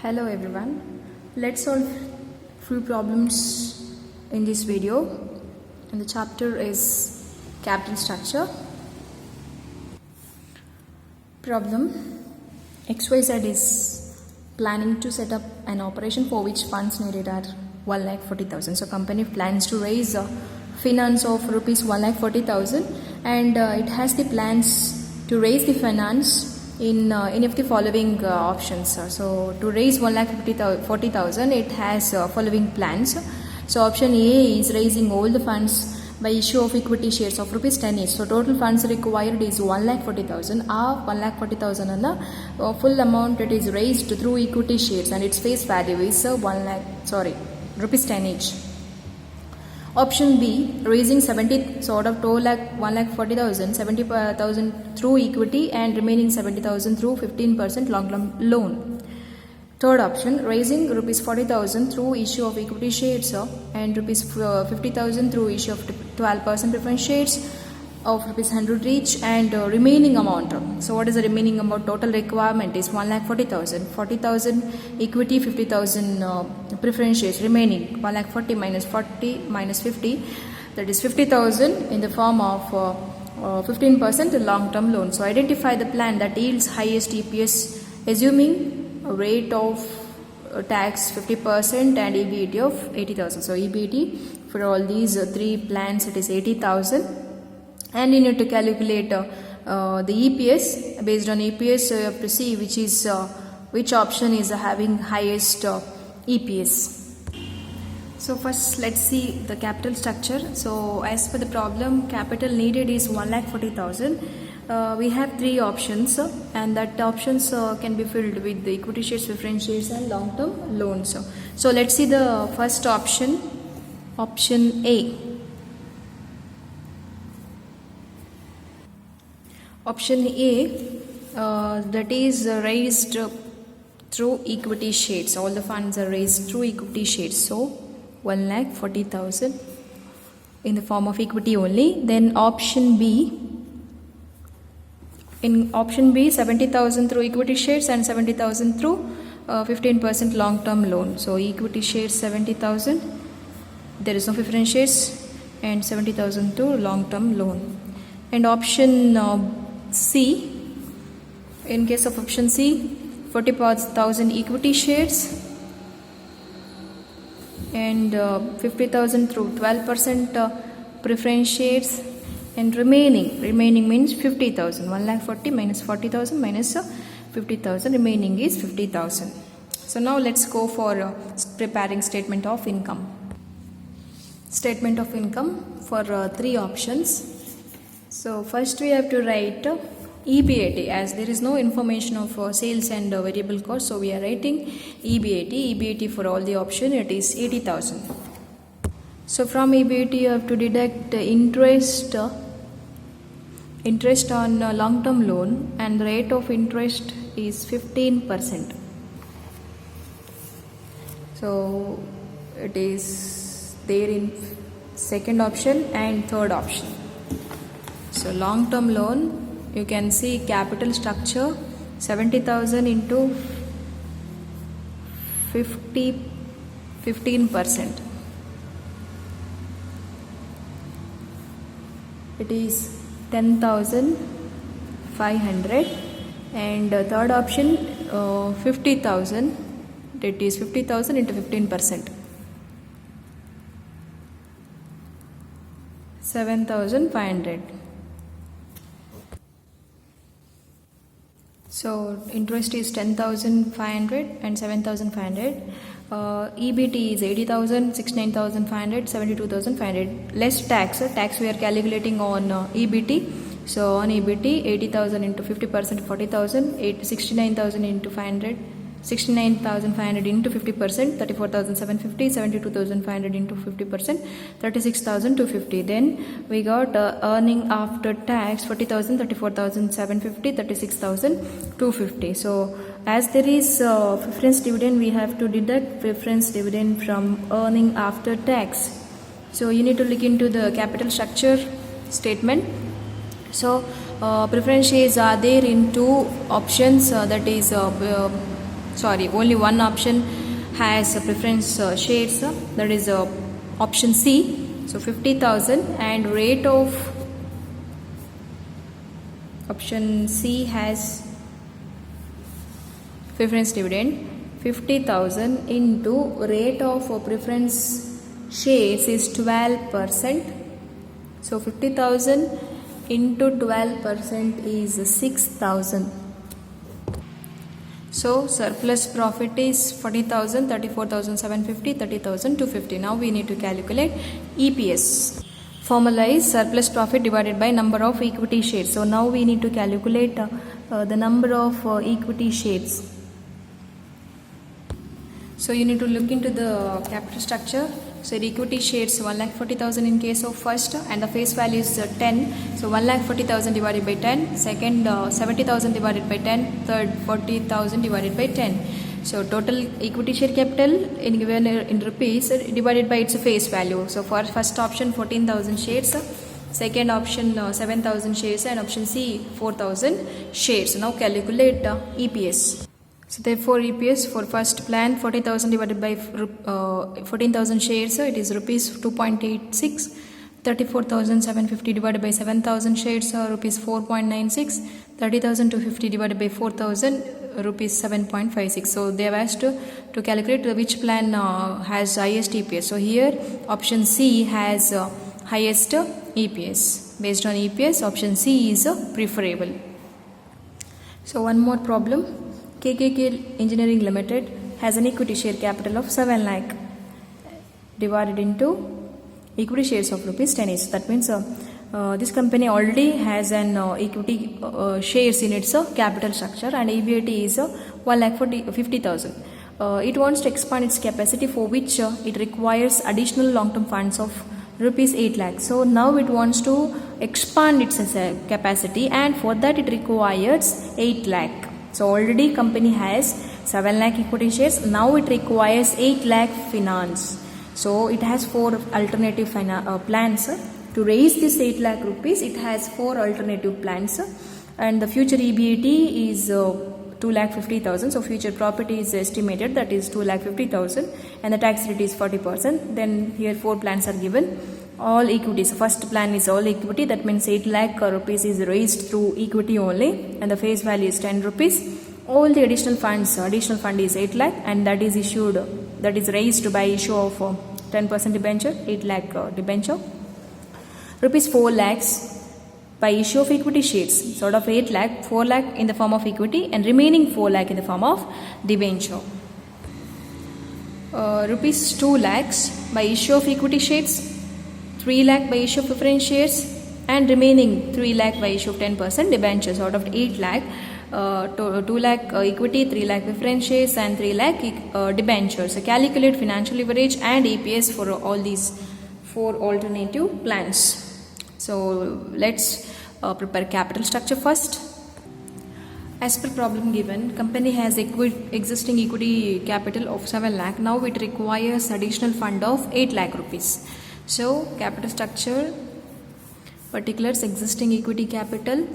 Hello everyone, let's solve few problems in this video, and the chapter is capital structure. Problem: XYZ is planning to set up an operation for which funds needed are 1,40,000. So company plans to raise finance of rupees 1,40,000 and it has the plans to raise the finance in any of the following options. So to raise 1,40,000 it has following plans. So option A is raising all the funds by issue of equity shares of rupees 10 each. So total funds required is 1,40,000. 1,40,000 and the full amount it is raised through equity shares and its face value is rupees 10 each. Option B, raising 70, so out of 1,40,000, 70,000 through equity and remaining 70,000 through 15% long-term loan. Third option, raising rupees 40,000 through issue of equity shares and rupees 50,000 through issue of 12% preference shares of rupees 100 each and remaining amount. So what is the remaining amount? Total requirement is 1,40,000, 40,000 equity, 50,000 preference shares, remaining 1,40,000 minus 40 minus 50, that is 50,000 in the form of 15% long-term loan. So identify the plan that yields highest EPS assuming a rate of tax 50% and EBIT of 80,000. So EBIT for all these three plans it is 80,000. And you need to calculate the EPS. Based on EPS you have to see which option is having highest EPS. So first let's see the capital structure. So as per the problem, capital needed is 1,40,000. We have three options and that options can be filled with the equity shares, preference shares and long-term loans. So let's see the first option, option A. Option A, that is raised through equity shares. All the funds are raised through equity shares. So 1,40,000 in the form of equity only. Then option B, in option B 70,000 through equity shares and 70,000 through 15% long-term loan. So equity shares 70,000, there is no preference shares, and 70,000 through long-term loan. And option C, in case of option C, 40,000 equity shares and 50,000 through 12% preference shares, and remaining means 50,000. 1,40,000 minus 40,000 minus 50,000, remaining is 50,000. So now let's go for preparing statement of income. Statement of income for three options. So first we have to write EBIT, as there is no information of sales and variable cost, so we are writing EBIT. EBIT for all the option it is 80,000. So from EBIT you have to deduct interest on long-term loan, and the rate of interest is 15%. So it is there in second option and third option. So long-term loan, you can see capital structure 70,000 into 15%. It is 10,500. And third option 50,000. That is 50,000 into 15%. 7,500. So interest is 10,500 and 7,500. EBT is 80,000, 69,500, 72,500. Less tax. Tax we are calculating on EBT. So on EBT 80,000 into 50% 40,000, 69,000 into 500. 69,500 into 50%, 34,750, 72,500 into 50%, 36,250. Then we got earning after tax 40,000, 34,750, 36,250. So as there is preference dividend, we have to deduct preference dividend from earning after tax. So you need to look into the capital structure statement. So preference shares are there in two options, that is sorry, only one option has preference shares, that is option C. So 50,000, and rate of option C has preference dividend 50,000 into rate of preference shares is 12%. So 50,000 into 12% is 6,000. So surplus profit is 40,000, 34,750, 30,250. Now we need to calculate EPS. Formula is surplus profit divided by number of equity shares. So now we need to calculate the number of equity shares. So you need to look into the capital structure. So the equity shares 1,40,000 in case of first, and the face value is 10. So 1,40,000 divided by 10. Second 70,000 divided by 10. Third 40,000 divided by 10. So total equity share capital in given in rupees divided by its face value. So for first option 14,000 shares. Second option 7,000 shares, and option C 4,000 shares. Now calculate EPS. So therefore EPS for first plan 40,000 divided by 14,000 shares, it is rupees 2.86. 34,750 divided by 7,000 shares, rupees 4.96. 30,250 divided by 4,000, rupees 7.56. So they have asked to calculate which plan has highest EPS. So here option C has highest EPS. Based on EPS, option C is preferable. So one more problem. KKK Engineering Limited has an equity share capital of 7 lakh divided into equity shares of rupees 10 each. That means this company already has an equity shares in its capital structure, and EBIT is 1,50,000. It wants to expand its capacity, for which it requires additional long-term funds of rupees 8 lakh. So now it wants to expand its capacity, and for that it requires 8 lakh. So already company has 7 lakh equity shares. Now it requires 8 lakh finance. So it has 4 alternative plans. To raise this 8 lakh rupees, it has 4 alternative plans. And the future EBIT is 2,50,000. So future profit is estimated, that is 2,50,000. And the tax rate is 40%. Then here 4 plans are given. All equities. First plan is all equity. That means 8 lakh rupees is raised through equity only, and the face value is 10 rupees. All the additional fund is 8 lakh, and that is issued, that is raised by issue of 10% debenture, 8 lakh debenture. Rupees 4 lakhs by issue of equity shares. Sort of 8 lakh, 4 lakh in the form of equity, and remaining 4 lakh in the form of debenture. Rupees 2 lakhs by issue of equity shares. 3 lakh by issue of preference shares, and remaining 3 lakh by issue of 10% debentures. Out of 8 lakh, 2 lakh equity, 3 lakh preference shares, and 3 lakh debentures. So calculate financial leverage and EPS for all these 4 alternative plans. So let's prepare capital structure first. As per problem given, company has existing equity capital of 7 lakh. Now it requires additional fund of 8 lakh rupees. So capital structure, particulars, existing equity capital,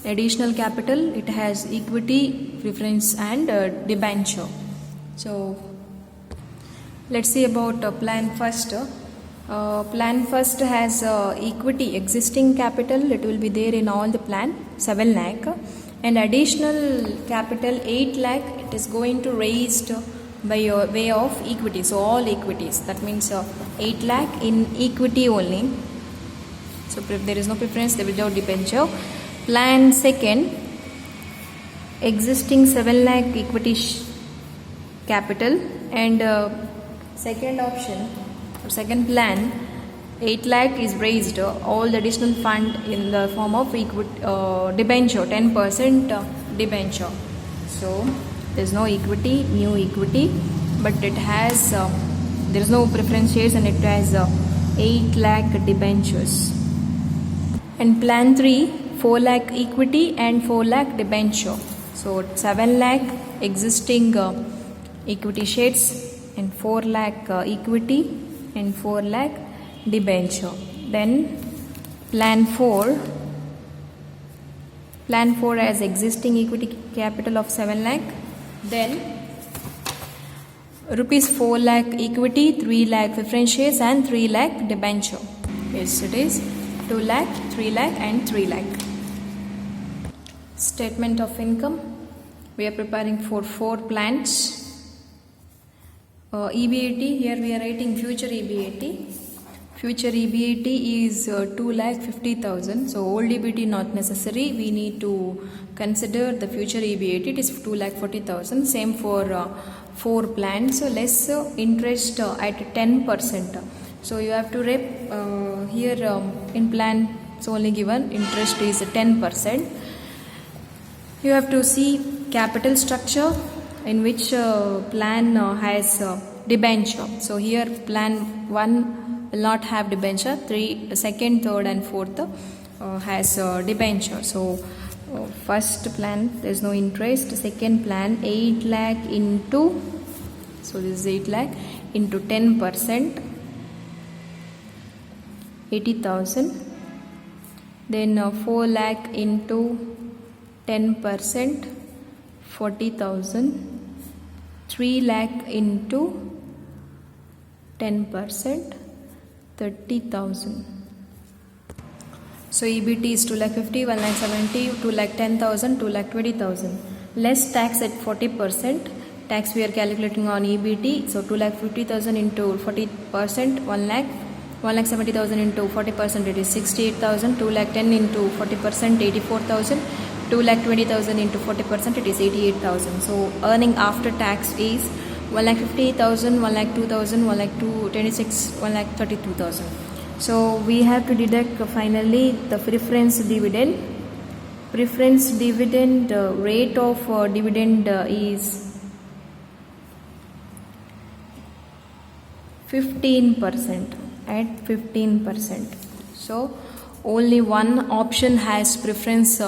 additional capital, it has equity, preference, and debenture. So let's see about plan first. Plan first has equity, existing capital, it will be there in all the plan, 7 lakh, and additional capital 8 lakh, it is going to raised by way of equity. So all equities, that means 8 lakh in equity only. So there is no preference, there will be no debenture. Plan second, existing 7 lakh equity capital, and second option or second plan 8 lakh is raised, all the additional fund in the form of equity debenture, 10% debenture. So there is no equity, new equity, but it has there is no preference shares, and it has 8 lakh debentures. And plan 3, 4 lakh equity and 4 lakh debenture. So 7 lakh existing equity shares, and 4 lakh equity and 4 lakh debenture. Then plan 4 has existing equity capital of 7 lakh. Then rupees 4 lakh equity, 3 lakh preference shares and 3 lakh debenture. Yes, it is 2 lakh, 3 lakh and 3 lakh. Statement of income. We are preparing for 4 plans. EBAT, here we are writing future EBAT. Future EBAT is 2,50,000. So old EBAT not necessary. We need to consider the future EBAT. It is 2,40,000. Same for 4 plans. So less interest at 10%. So you have to rep here in plan. It's only given interest is 10%. You have to see capital structure in which plan has debenture. So here plan 1 will not have debenture, second, third and fourth has debenture. So first plan there is no interest, second plan 8 lakh into, so this is 8 lakh into 10%, 80,000, then 4 lakh into 10%, 40,000, 3 lakh into 10%, 30,000. So EBT is 2,50,000, 1,70,000, 2,10,000, 2,20,000. Less tax at 40%. Tax we are calculating on EBT. So 2,50,000 into 40%, 1 lakh. 1,70,000 into 40%, it is 68,000. 2,10,000 into 40%, 84,000. 2,20,000 into 40%, it is 88,000. So earning after tax is 1,58,000, 1,02,000, 1,26,000, 1,32,000. So we have to deduct finally the preference dividend. Preference dividend rate of dividend is 15%, at 15%. So only one option has preference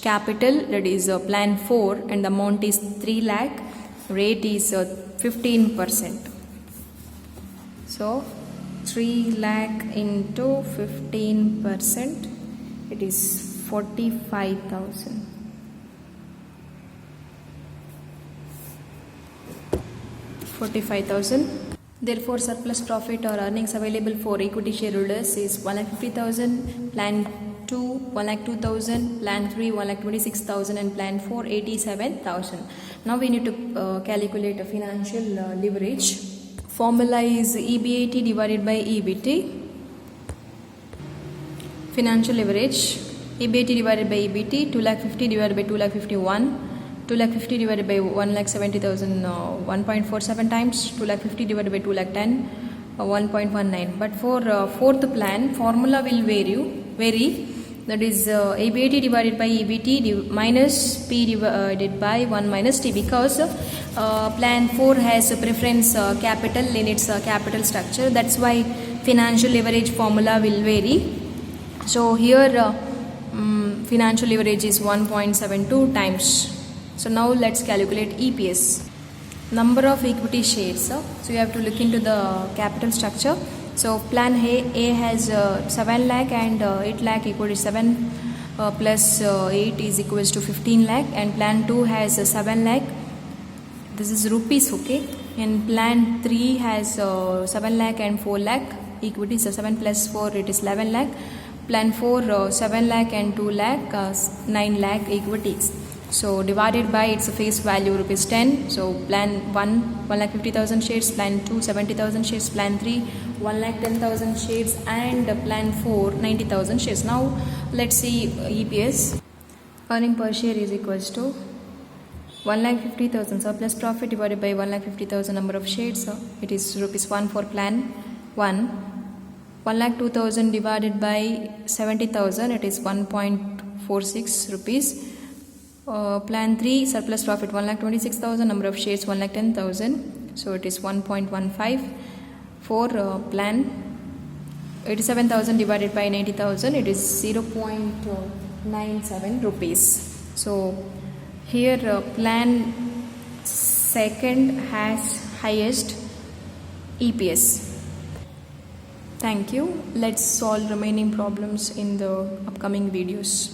capital, that is plan 4, and the amount is 3 lakh, rate is 15%. So 3 lakh into 15%, it is 45,000. 45,000. Therefore, surplus profit or earnings available for equity shareholders is 1,50,000, plan 2, 1,02,000, plan 3, 1,26,000 and plan 4, 87,000. Now we need to calculate a financial leverage. Formula is EBAT divided by EBT. Financial leverage, EBAT divided by EBT, 2,50,000 divided by 2,51,000. 2,50,000 divided by 1,70,000, 1.47 times. 2,50,000 divided by 2,10,000, 1.19. But for fourth plan, formula will vary. That is EBAT divided by EBT minus P divided by 1 minus T, because plan 4 has a preference capital in its capital structure. That's why financial leverage formula will vary. So here financial leverage is 1.72 times. So now let's calculate EPS. Number of equity shares. So you have to look into the capital structure. So plan A has 7 lakh and 8 lakh equal to 7 plus 8 is equals to 15 lakh, and plan 2 has 7 lakh. This is rupees, okay. And plan 3 has 7 lakh and 4 lakh equity. So 7 plus 4, it is 11 lakh. Plan 4 7 lakh and 2 lakh 9 lakh equities. So divided by its face value rupees 10. So plan 1 1,50,000 shares, plan 2 70,000 shares, plan 3 1,10,000 shares, and plan 4 90,000 shares. Now let's see EPS. Earning per share is equals to 1,50,000 surplus profit divided by 1,50,000 number of shares. So it is rupees 1 for plan 1. 1,02,000 divided by 70,000, it is 1.46 rupees. Plan 3 surplus profit 1,26,000, number of shares 1,10,000, so it is 1.15. For plan 87,000 divided by 90,000, it is 0.97 rupees. So here plan second has highest EPS. Thank you. Let's solve remaining problems in the upcoming videos.